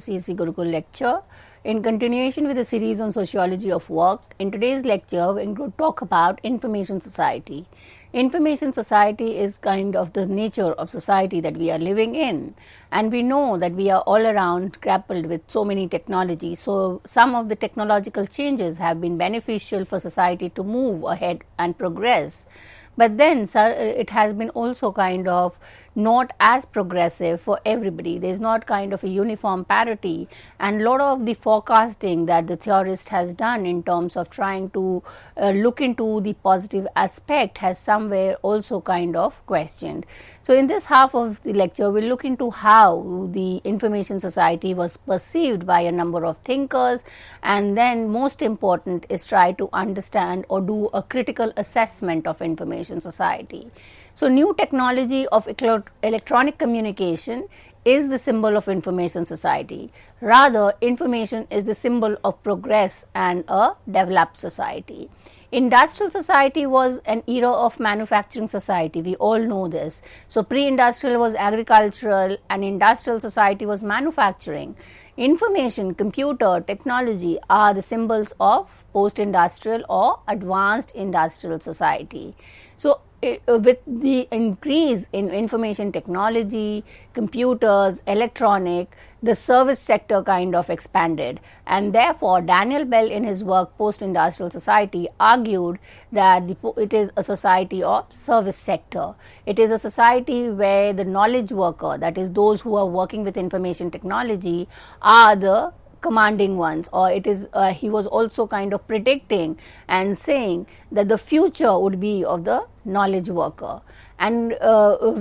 CEC Gurukul lecture. In continuation with the series on sociology of work, in today's lecture we are going to talk about information society. Information society is kind of the nature of society that we are living in, and we know that we are all around grappled with so many technologies. So, some of the technological changes have been beneficial for society to move ahead and progress. But then it has been also kind of not as progressive for everybody. There is not kind of a uniform parity, and a lot of the forecasting that the theorist has done in terms of trying to look into the positive aspect has somewhere also kind of questioned. So, in this half of the lecture, we will look into how the information society was perceived by a number of thinkers, and then most important is try to understand or do a critical assessment of information society. So, new technology of electronic communication is the symbol of information society. Rather, information is the symbol of progress and a developed society. Industrial society was an era of manufacturing society. We all know this. So, pre-industrial was agricultural and industrial society was manufacturing. Information, computer, technology are the symbols of post-industrial or advanced industrial society. So, with the increase in information technology, computers, electronic, the service sector kind of expanded, and therefore Daniel Bell in his work Post-Industrial Society argued that it is a society of service sector. It is a society where the knowledge worker, that is those who are working with information technology, are the commanding ones, or it is he was also kind of predicting and saying that the future would be of the knowledge worker. And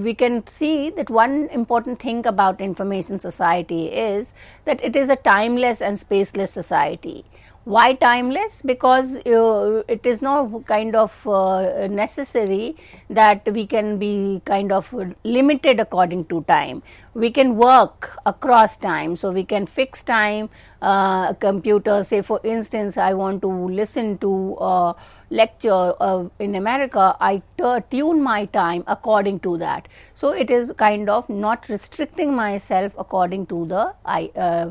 we can see that one important thing about information society is that it is a timeless and spaceless society. Why timeless? Because it is not kind of necessary that we can be kind of limited according to time. We can work across time. So, we can fix time. Computer, say for instance, I want to listen to a lecture in America, I tune my time according to that. So, it is kind of not restricting myself according to the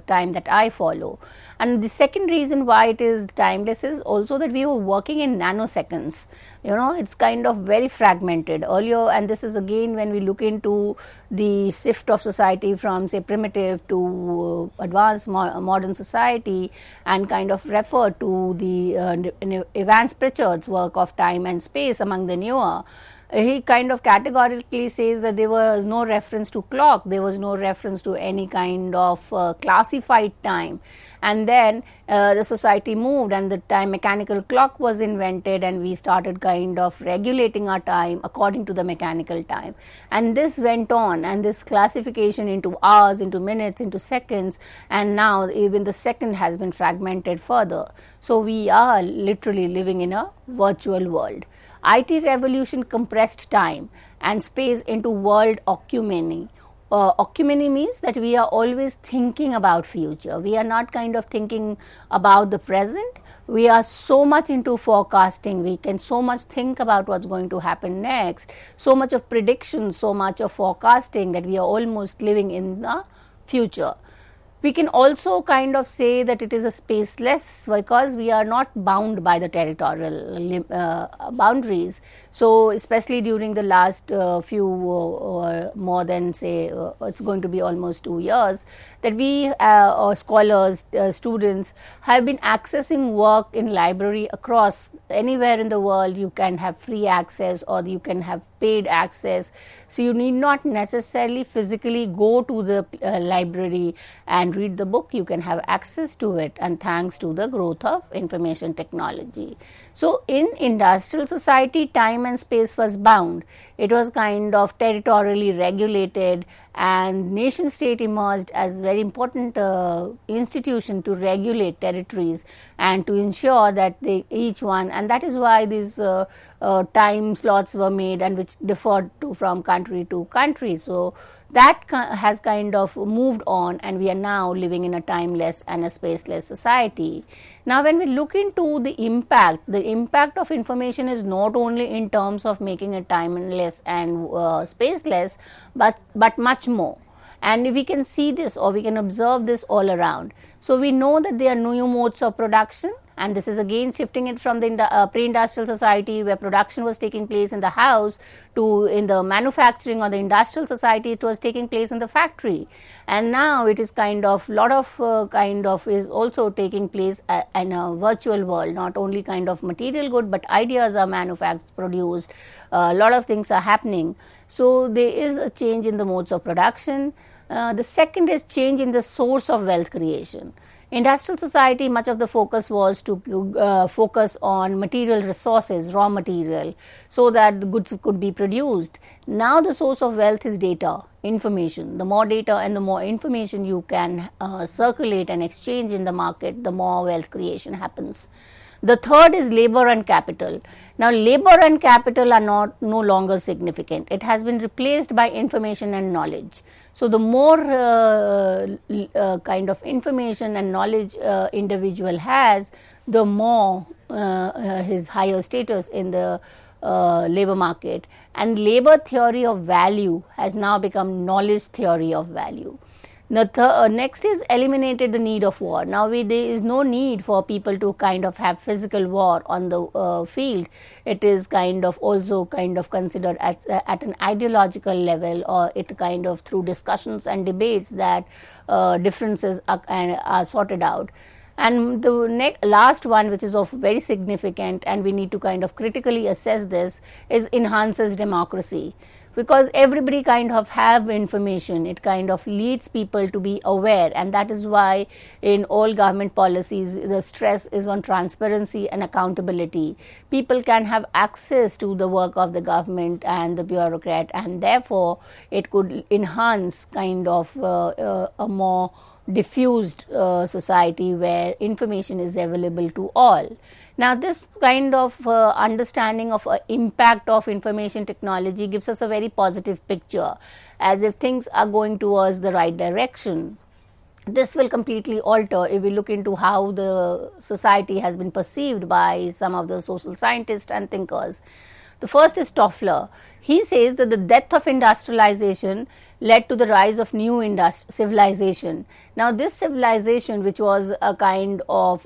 time that I follow. And the second reason why it is timeless is also that we were working in nanoseconds. It's kind of very fragmented earlier, and this is again when we look into the shift of society from say primitive to advanced modern society, and kind of refer to the Evans Pritchard's work of time and space among the newer. He kind of categorically says that there was no reference to clock, there was no reference to any kind of classified time. And then the society moved and the time mechanical clock was invented, and we started kind of regulating our time according to the mechanical time. And this went on, and this classification into hours, into minutes, into seconds, and now even the second has been fragmented further. So, we are literally living in a virtual world. IT revolution compressed time and space into world occumeny. Occumeny means that we are always thinking about future. We are not kind of thinking about the present. We are so much into forecasting. We can so much think about what's going to happen next. So much of prediction, so much of forecasting that we are almost living in the future. We can also kind of say that it is a spaceless because we are not bound by the territorial boundaries. So, especially during the last few more than say it's going to be almost 2 years, that we scholars, students have been accessing work in library across anywhere in the world. You can have free access or you can have paid access. So, you need not necessarily physically go to the library and read the book. You can have access to it, and thanks to the growth of information technology. So, in industrial society, time and space was bound. It was kind of territorially regulated, and nation state emerged as very important institution to regulate territories and to ensure that each one, and that is why these time slots were made and which differed from country to country. So, that has kind of moved on, and we are now living in a timeless and a spaceless society. Now, when we look into the impact of information is not only in terms of making it timeless and spaceless, but much more. and we can see this, or we can observe this all around. So we know that there are new modes of production, and this is again shifting it from the pre-industrial society where production was taking place in the house to in the manufacturing or the industrial society it was taking place in the factory, and now it is kind of lot of kind of is also taking place in a virtual world. Not only kind of material good, but ideas are manufactured, produced, a lot of things are happening. So there is a change in the modes of production. The second is change in the source of wealth creation. Industrial society, much of the focus was to focus on material resources, raw material, so that the goods could be produced. Now the source of wealth is data, information. The more data and the more information you can circulate and exchange in the market, the more wealth creation happens. The third is labor and capital. Now, labor and capital are no longer significant. It has been replaced by information and knowledge. So, the more kind of information and knowledge individual has, the more his higher status in the labor market. And labor theory of value has now become knowledge theory of value. The next is eliminated the need of war. Now, there is no need for people to kind of have physical war on the field. It is kind of also kind of considered at an ideological level, or it kind of through discussions and debates that differences are sorted out. And the last one, which is of very significant, and we need to kind of critically assess this, is enhances democracy. Because everybody kind of have information, it kind of leads people to be aware, and that is why in all government policies the stress is on transparency and accountability. People can have access to the work of the government and the bureaucrat, and therefore it could enhance kind of a more diffused society where information is available to all. Now, this kind of understanding of impact of information technology gives us a very positive picture, as if things are going towards the right direction. This will completely alter if we look into how the society has been perceived by some of the social scientists and thinkers. The first is Toffler. He says that the death of industrialization led to the rise of new civilization. Now, this civilization, which was a kind of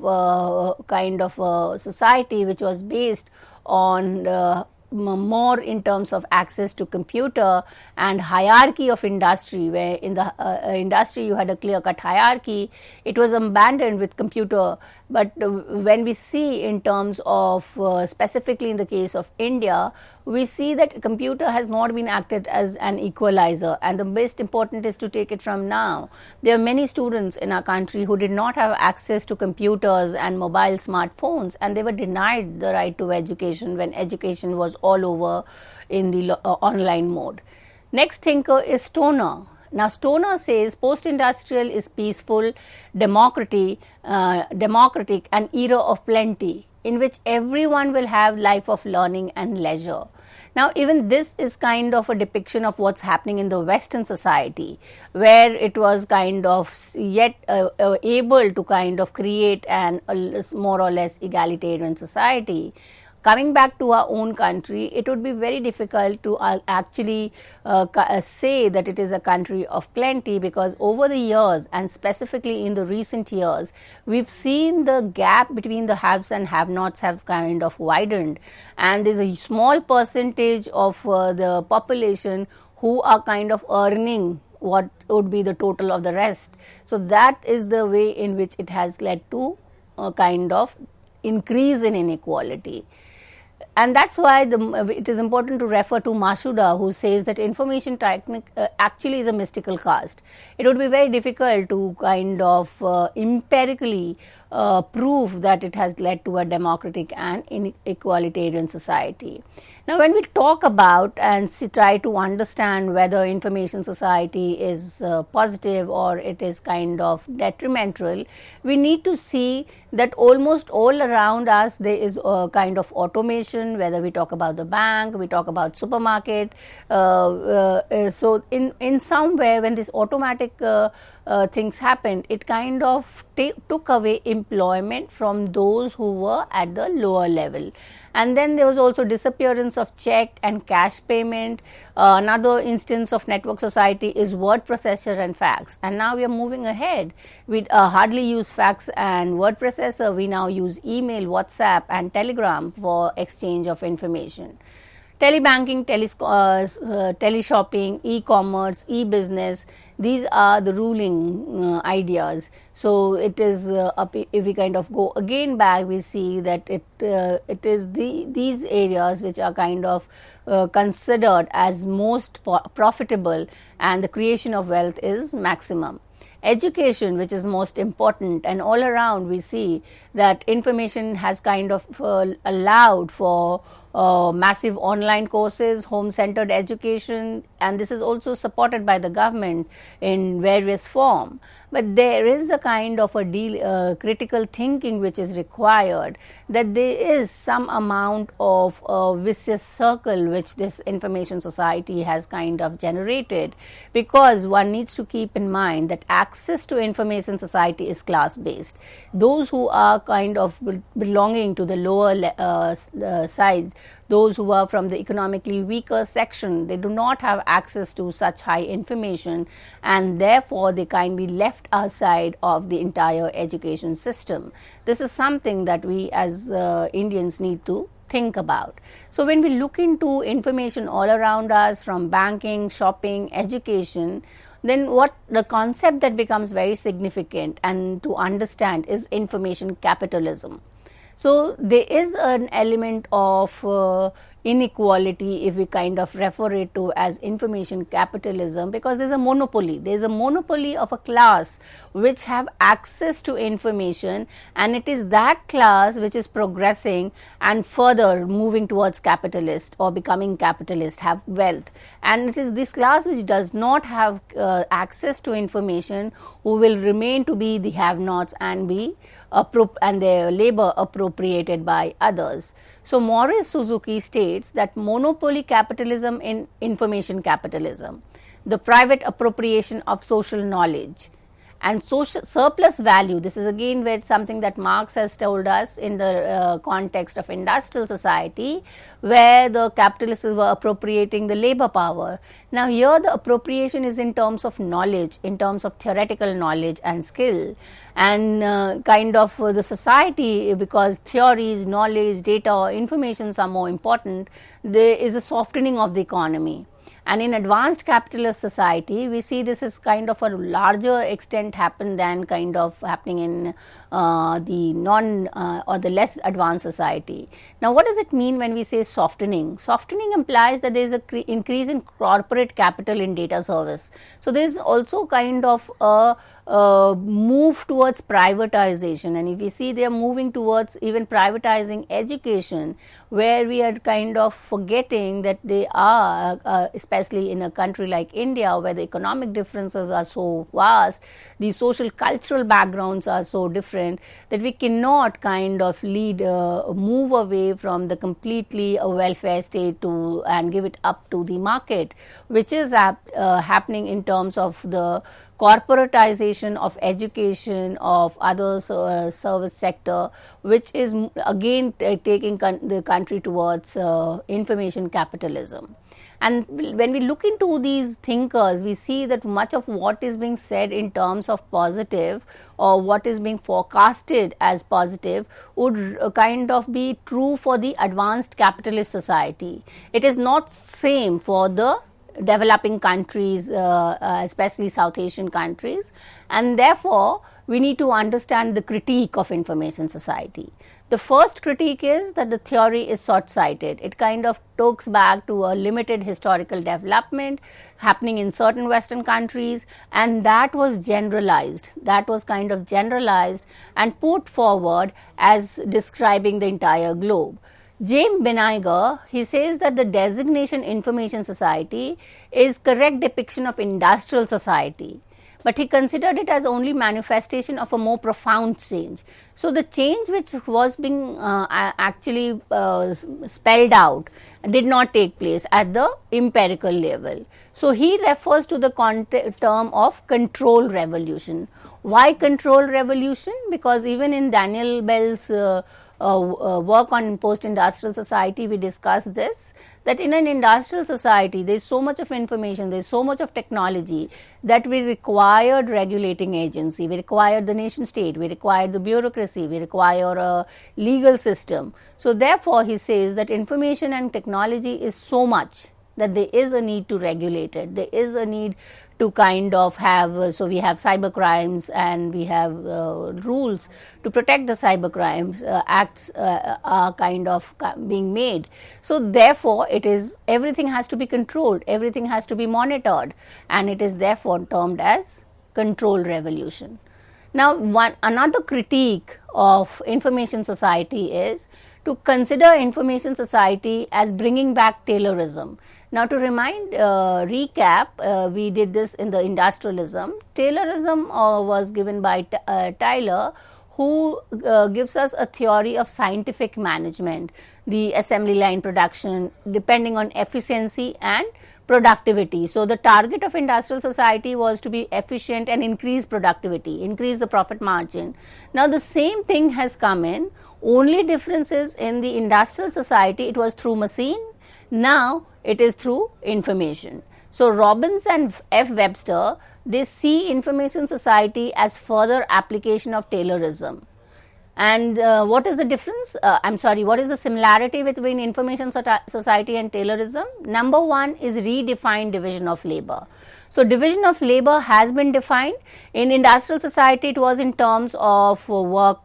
society which was based on more in terms of access to computer and hierarchy of industry, where in the industry you had a clear-cut hierarchy, it was abandoned with computer. But when we see in terms of specifically in the case of India, we see that computer has not been acted as an equalizer, and the most important is to take it from now. There are many students in our country who did not have access to computers and mobile smartphones, and they were denied the right to education when education was all over in the online mode. Next thinker is Stoner. Now, Stoner says post-industrial is peaceful, democratic and era of plenty, in which everyone will have life of learning and leisure. Now, even this is kind of a depiction of what's happening in the Western society, where it was kind of yet able to kind of create an more or less egalitarian society. Coming back to our own country, it would be very difficult to actually say that it is a country of plenty, because over the years, and specifically in the recent years, we've seen the gap between the haves and have-nots have kind of widened, and there's a small percentage of the population who are kind of earning what would be the total of the rest. So that is the way in which it has led to a kind of increase in inequality. And that's why it is important to refer to Masuda, who says that information technique actually is a mystical caste. It would be very difficult to kind of empirically prove that it has led to a democratic and equalitarian society. Now, when we talk about and try to understand whether information society is positive or it is kind of detrimental, we need to see that almost all around us there is a kind of automation, whether we talk about the bank, we talk about supermarket. So in some way, when this automatic things happened, it kind of took away employment from those who were at the lower level. And then there was also disappearance of check and cash payment. Another instance of network society is word processor and fax. And now we are moving ahead. We hardly use fax and word processor. We now use email, WhatsApp and Telegram for exchange of information. Telebanking, teleshopping, e-commerce, e-business, these are the ruling ideas. So it is if we kind of go again back, we see that it is these areas which are kind of considered as most profitable, and the creation of wealth is maximum. Education, which is most important, and all around we see that information has kind of allowed for massive online courses, home-centered education, and this is also supported by the government in various form. But there is a kind of a critical thinking which is required, that there is some amount of a vicious circle which this information society has kind of generated, because one needs to keep in mind that access to information society is class based. Those who are kind of belonging to the lower sides, those who are from the economically weaker section, they do not have access to such high information, and therefore they can be left outside of the entire education system. This is something that we as Indians need to think about. So when we look into information all around us, from banking, shopping, education, then what the concept that becomes very significant and to understand is information capitalism. So there is an element of inequality, if we kind of refer it to as information capitalism, because there is a monopoly. There is a monopoly of a class which have access to information, and it is that class which is progressing and further moving towards capitalist or becoming capitalist, have wealth. And it is this class which does not have access to information who will remain to be the have-nots and be and their labor appropriated by others. So Morris Suzuki states that monopoly capitalism in information capitalism, the private appropriation of social knowledge, and social surplus value. This is again where something that Marx has told us in the context of industrial society, where the capitalists were appropriating the labor power. Now here the appropriation is in terms of knowledge, in terms of theoretical knowledge and skill, and kind of the society, because theories, knowledge, data or informations are more important, there is a softening of the economy. And in advanced capitalist society, we see this is kind of a larger extent happen than kind of happening in the non or the less advanced society. Now, what does it mean when we say softening? Softening implies that there is a increase in corporate capital in data service. So there is also kind of a move towards privatization, and if we see they are moving towards even privatizing education, where we are kind of forgetting that they are especially in a country like India, where the economic differences are so vast, the social cultural backgrounds are so different, that we cannot kind of move away from the completely a welfare state to and give it up to the market, which is happening in terms of the corporatization of education, of other service sector, which is again taking the country towards information capitalism. And when we look into these thinkers, we see that much of what is being said in terms of positive, or what is being forecasted as positive, would kind of be true for the advanced capitalist society. It is not same for the developing countries, especially South Asian countries, and therefore we need to understand the critique of information society. The first critique is that the theory is short-sighted. It kind of talks back to a limited historical development happening in certain Western countries, and that was generalized. That was kind of generalized and put forward as describing the entire globe. James Beneiger, he says that the designation information society is correct depiction of industrial society, but he considered it as only manifestation of a more profound change. So, the change which was being actually spelled out did not take place at the empirical level. So, he refers to the term of control revolution. Why control revolution? Because even in Daniel Bell's work on post-industrial society, we discussed this, that in an industrial society there is so much of information, there is so much of technology that we required regulating agency, we required the nation state, we required the bureaucracy, we require a legal system. So, therefore, he says that information and technology is so much that there is a need to regulate it, there is a need to kind of have, so we have cyber crimes and we have rules to protect the cyber crimes, acts are kind of being made. So, therefore, it is everything has to be controlled, everything has to be monitored, and it is therefore termed as control revolution. Now, another critique of information society is to consider information society as bringing back Taylorism. Now, to recap, we did this in the industrialism. Taylorism was given by Taylor, who gives us a theory of scientific management, the assembly line production depending on efficiency and productivity. So, the target of industrial society was to be efficient and increase productivity, increase the profit margin. Now, the same thing has come in, only difference is in the industrial society it was through machine, now it is through information. So, Robbins and F. Webster, they see information society as further application of Taylorism. And what is the difference? What is the similarity between information society and Taylorism? Number one is redefined division of labor. So, division of labor has been defined. In industrial society, it was in terms of workers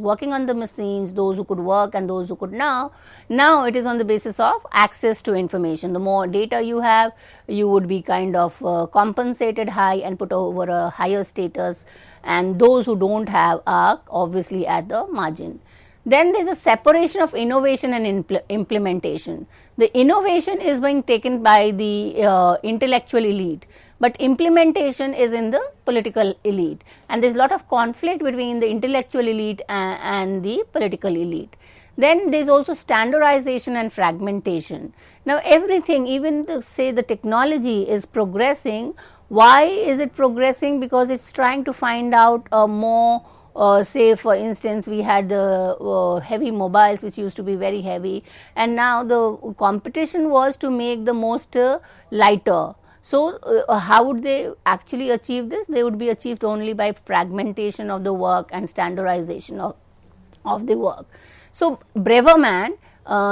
working on the machines, those who could work and those who could now. Now, it is on the basis of access to information. The more data you have, you would be kind of compensated high and put over a higher status, and those who do not have are obviously at the margin. Then there is a separation of innovation and implementation. The innovation is being taken by the intellectual elite, but implementation is in the political elite, and there is a lot of conflict between the intellectual elite and the political elite. Then there is also standardization and fragmentation. Now, everything, even say the technology is progressing. Why is it progressing? Because it is trying to find out a more say for instance, we had the heavy mobiles which used to be very heavy, and now the competition was to make the most lighter. So, how would they actually achieve this? They would be achieved only by fragmentation of the work and standardization of the work. So, Braverman,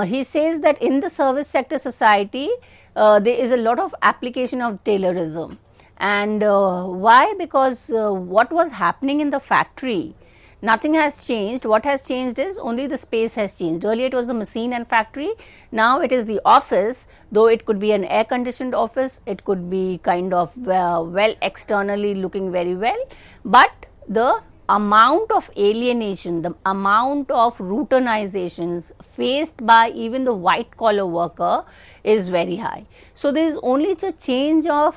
he says that in the service sector society, there is a lot of application of Taylorism. And why? Because what was happening in the factory, nothing has changed. What has changed is only the space has changed. Earlier it was the machine and factory, now it is the office, though it could be an air conditioned office, it could be kind of well externally looking very well, but the amount of alienation, the amount of routinization faced by even the white collar worker is very high. So, there is only a change of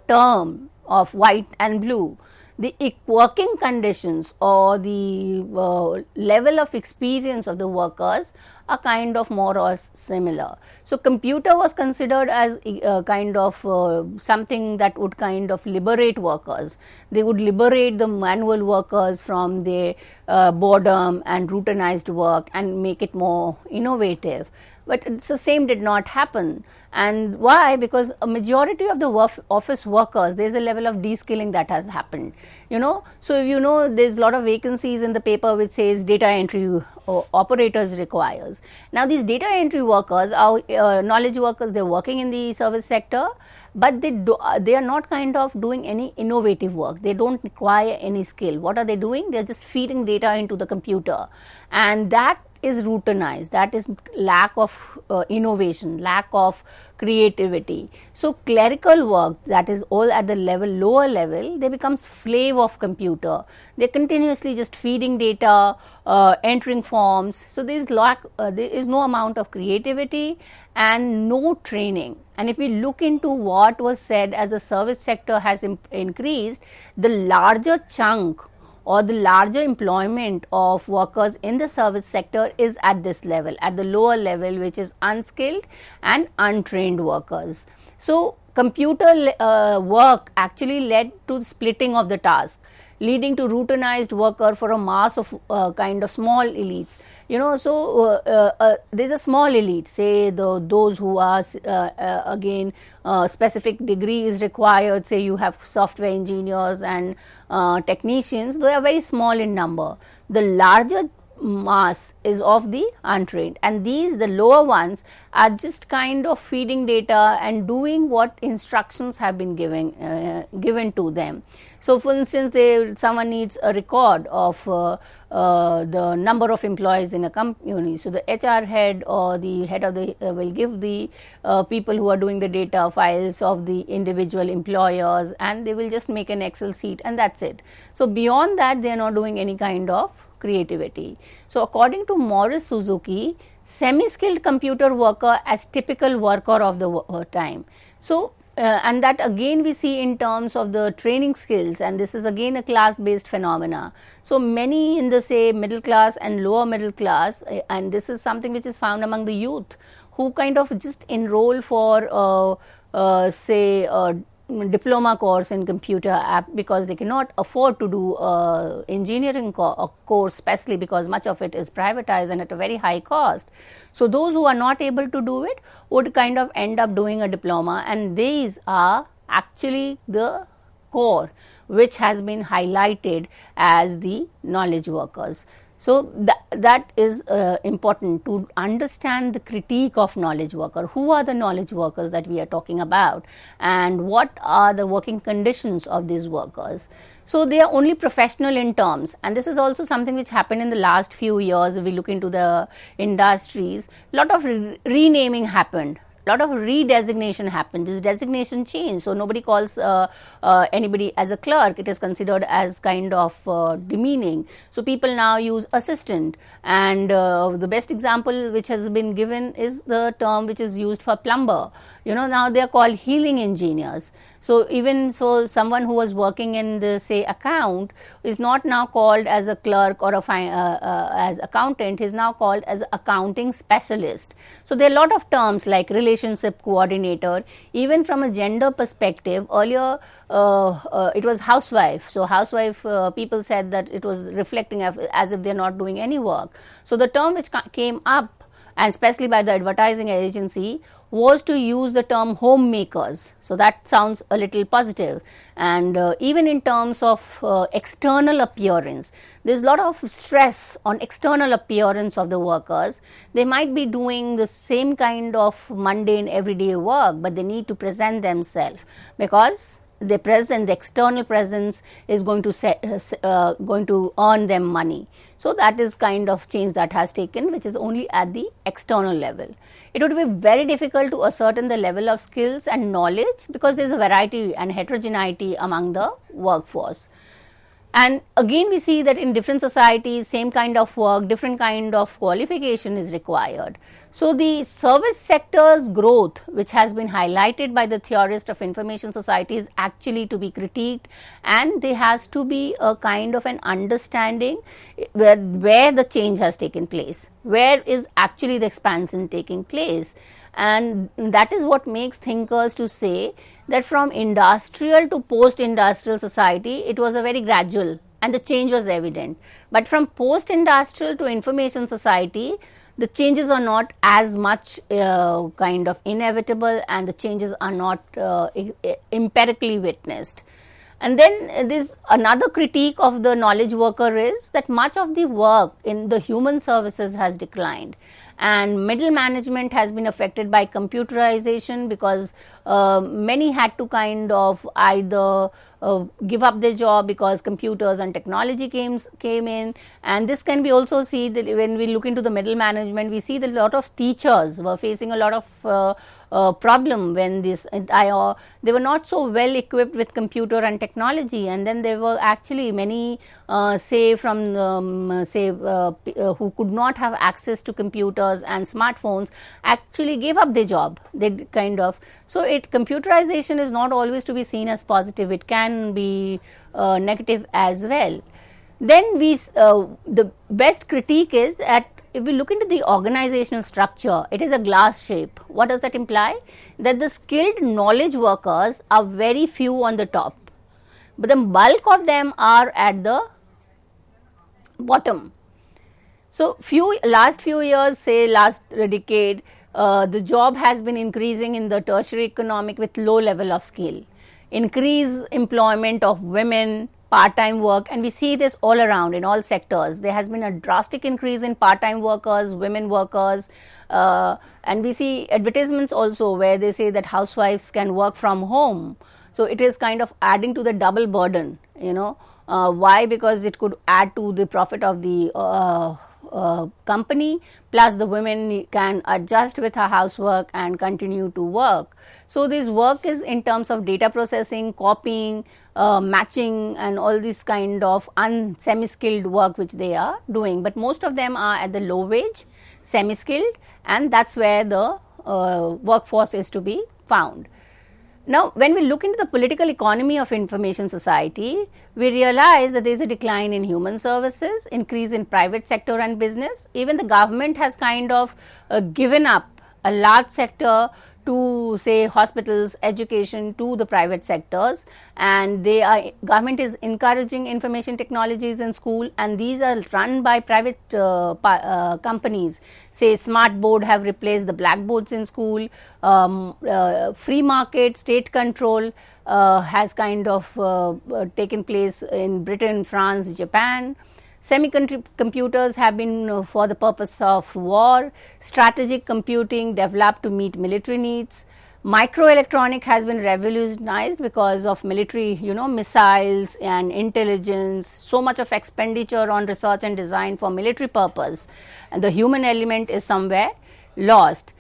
term of white and blue. The working conditions or the level of experience of the workers are kind of more or similar. So, computer was considered as kind of something that would kind of liberate workers. They would liberate the manual workers from their boredom and routinized work and make it more innovative. But the same did not happen. And why? Because a majority of the office workers, there is a level of de-skilling that has happened, you know. So, if you know, there is a lot of vacancies in the paper which says data entry operators requires. Now, these data entry workers are knowledge workers, they are working in the service sector, but they are not kind of doing any innovative work. They do not require any skill. What are they doing? They are just feeding data into the computer, and that is routinized, that is lack of innovation, lack of creativity. So clerical work, that is all at the lower level, they become slave of computer. They continuously just feeding data, entering forms. So there is no amount of creativity and no training. And if we look into what was said as the service sector has increased, the larger chunk or the larger employment of workers in the service sector is at this level, at the lower level, which is unskilled and untrained workers. So computer work actually led to the splitting of the task, leading to routinized worker for a mass of kind of small elites. So there's a small elite, say those who are again specific degree is required, say you have software engineers and technicians, they are very small in number. The larger mass is of the untrained, and the lower ones are just kind of feeding data and doing what instructions have been given to them. So for instance, someone needs a record of the number of employees in a company. So the HR head or the head of the will give the people who are doing the data files of the individual employers, and they will just make an Excel sheet, and that's it. So beyond that, they are not doing any kind of creativity. So according to Morris Suzuki, semi-skilled computer worker as typical worker of the time. So and that again we see in terms of the training skills, and this is again a class based phenomena. So many in the say middle class and lower middle class, and this is something which is found among the youth, who kind of just enroll for say diploma course in computer app because they cannot afford to do engineering course, especially because much of it is privatized and at a very high cost. So those who are not able to do it would kind of end up doing a diploma, and these are actually the core which has been highlighted as the knowledge workers. So that is important to understand the critique of knowledge worker. Who are the knowledge workers that we are talking about, and what are the working conditions of these workers? So they are only professional in terms, and this is also something which happened in the last few years. If we look into the industries, lot of renaming happened. Lot of redesignation happened. This designation changed, so nobody calls anybody as a clerk. It is considered as kind of demeaning. So people now use assistant, and the best example which has been given is the term which is used for plumber. Now they are called healing engineers. So even so, someone who was working in the say account is not now called as a clerk or as accountant. He is now called as accounting specialist. So there are a lot of terms like relationship coordinator. Even from a gender perspective, earlier it was housewife. So housewife, people said that it was reflecting as if they are not doing any work. So the term which came up, and especially by the advertising agency, was to use the term homemakers. So that sounds a little positive. And even in terms of external appearance, there's a lot of stress on external appearance of the workers. They might be doing the same kind of mundane everyday work, but they need to present themselves, because the external presence is going to earn them money. So that is kind of change that has taken, which is only at the external level. It would be very difficult to ascertain the level of skills and knowledge, because there is a variety and heterogeneity among the workforce. And again we see that in different societies, same kind of work, different kind of qualification is required. So the service sector's growth, which has been highlighted by the theorist of information society, is actually to be critiqued, and there has to be a kind of an understanding where the change has taken place, where is actually the expansion taking place. And that is what makes thinkers to say that from industrial to post-industrial society, it was a very gradual and the change was evident. But from post-industrial to information society, the changes are not as much kind of inevitable, and the changes are not empirically witnessed. And then this another critique of the knowledge worker is that much of the work in the human services has declined, and middle management has been affected by computerization, because many had to kind of either give up their job because computers and technology came in. And this can be also see that when we look into the middle management, we see that a lot of teachers were facing a lot of problem when they were not so well equipped with computer and technology, and then there were actually many say from who could not have access to computers and smartphones actually gave up their job. They kind of, so computerization is not always to be seen as positive, it can be negative as well. Then the best critique is that if we look into the organizational structure, it is a glass shape. What does that imply? That the skilled knowledge workers are very few on the top, but the bulk of them are at the bottom. So last few years, say last decade, the job has been increasing in the tertiary economic with low level of skill, increase employment of women, part-time work, and we see this all around in all sectors. There has been a drastic increase in part-time workers, women workers, and we see advertisements also where they say that housewives can work from home. So it is kind of adding to the double burden, why? Because it could add to the profit of the company, plus the women can adjust with her housework and continue to work. So this work is in terms of data processing, copying, matching, and all this kind of semi-skilled work which they are doing, but most of them are at the low wage, semi-skilled, and that's where the workforce is to be found. Now, when we look into the political economy of information society, we realize that there is a decline in human services, increase in private sector and business. Even the government has kind of given up a large sector to, say, hospitals, education, to the private sectors, and government is encouraging information technologies in school, and these are run by private companies. Say smart board have replaced the blackboards in school. Free market, state control has kind of taken place in Britain, France, Japan. Semi-computers have been for the purpose of war. Strategic computing developed to meet military needs. Microelectronic has been revolutionized because of military, missiles and intelligence. So much of expenditure on research and design for military purpose, and the human element is somewhere lost.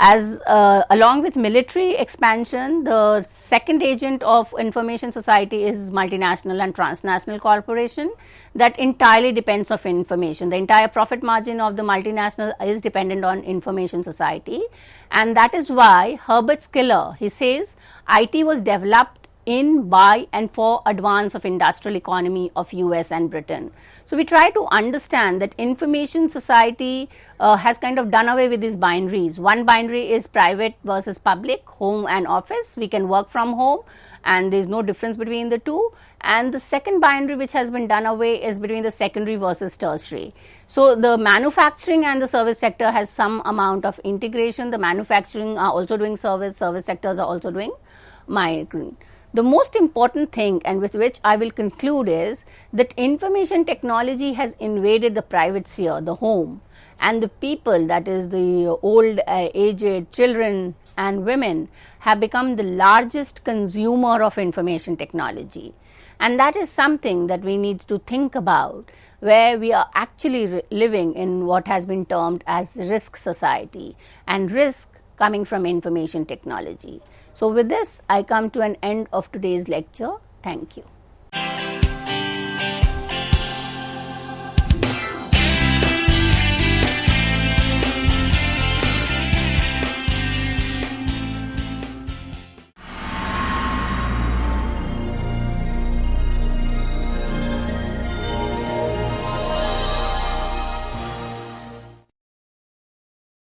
As along with military expansion, the second agent of information society is multinational and transnational corporation that entirely depends on information. The entire profit margin of the multinational is dependent on information society, and that is why Herbert Skinner, he says, IT was developed in, by and for advance of industrial economy of US and Britain. So we try to understand that information society has kind of done away with these binaries. One binary is private versus public, home and office. We can work from home and there is no difference between the two. And the second binary which has been done away is between the secondary versus tertiary. So the manufacturing and the service sector has some amount of integration. The manufacturing are also doing service sectors are also doing migrant. The most important thing, and with which I will conclude, is that information technology has invaded the private sphere, the home, and the people, that is the old, aged, children and women, have become the largest consumer of information technology. And that is something that we need to think about, where we are actually living in what has been termed as risk society, and risk coming from information technology. So with this, I come to an end of today's lecture. Thank you.